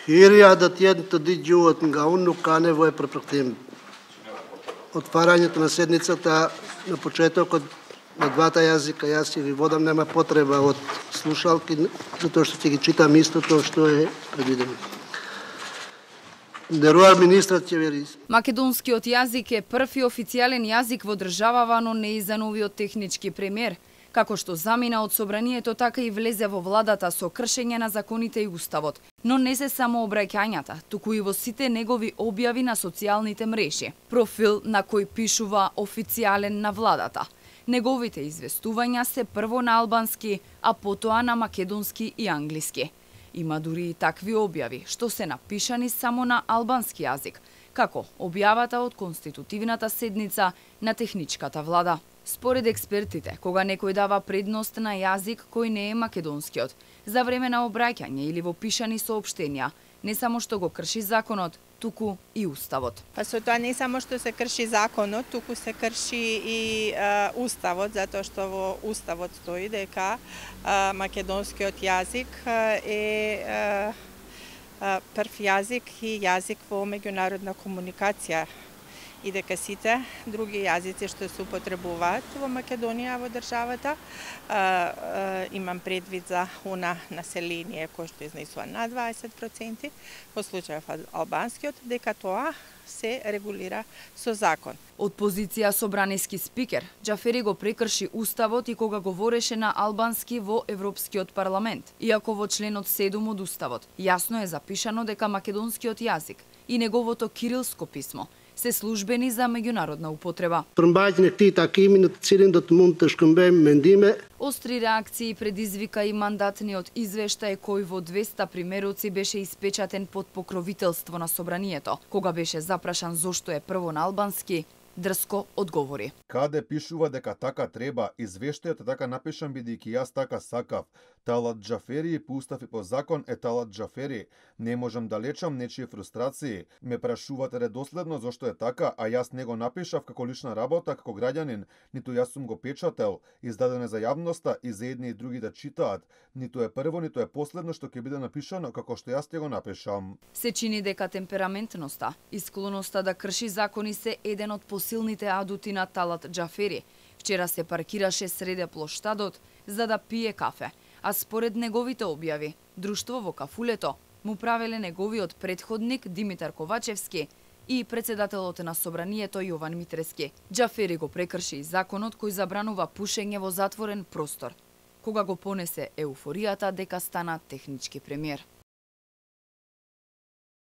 1100 диџјувот nga unë nuk ka nevojë për përkthim. Отварањето на седницата на почетокот на двата јазика јас ќе ви водам, нема потреба од слушалки, затоа што ќе ги читам исто тоа што е предвидено. Нерувар министрат ќе вери. Македонскиот јазик е први официјален јазик во државава, но не и за новиот технички премиер. Како што замина од собранието, така и влезе во владата со кршење на законите и уставот. Но не се само обраќањата, туку и во сите негови објави на социјалните мрежи. Профил на кој пишува официјален на владата. Неговите известувања се прво на албански, а потоа на македонски и англиски. Има дури и такви објави, што се напишани само на албански јазик, како објавата од конститутивната седница на техничката влада. Според експертите, кога некој дава предност на јазик кој не е македонскиот, за време на обраќање или во пишани соопштенија, не само што го крши законот, туку и уставот. Па со тоа не само што се крши законот, туку се крши и уставот, затоа што во уставот стои дека македонскиот јазик е прв јазик и јазик во меѓународна комуникација, и дека сите други јазици што се употребуваат во Македонија, во државата, имам предвид за она население кој што изнесува на 20%, во случајов албанскиот, дека тоа се регулира со закон. Од позиција собраниски спикер, Џафери го прекрши уставот и кога говореше на албански во Европскиот парламент, иако во членот 7 од уставот јасно е запишано дека македонскиот јазик и неговото кирилско писмо се службени за меѓународна употреба. Остри реакции предизвика и мандатниот извештај кој во 200 примероци беше испечатен под покровителство на собранието. Кога беше запрашан зошто е прво на албански, дрско одговори. Каде пишува дека така треба, извештајот е така напишан бидејќи јас така сакав. Талат Џафери по устав и по закон е Талат Џафери. Не можам да лечам нечие фрустрации. Ме прашувате редоследно зошто е така, а јас не го напишав како лична работа, како граѓанин, ниту јас сум го печател, издаден е за јавноста и за едни и други да читаат. Ниту е прво, ниту е последно што ќе биде напишано како што јас ќе го напишам. Се чини дека темпераментноста и склоноста да крши закони се еден од посилните адути на Талат Џафери. Вчера се паркираше среде плоштадот за да пие кафе, а според неговите објави, друштво во кафулето му правеле неговиот претходник Димитар Ковачевски и председателот на собранието Јован Митрески. Џафери го прекрши и законот кој забранува пушење во затворен простор, кога го понесе еуфоријата дека стана технички премиер.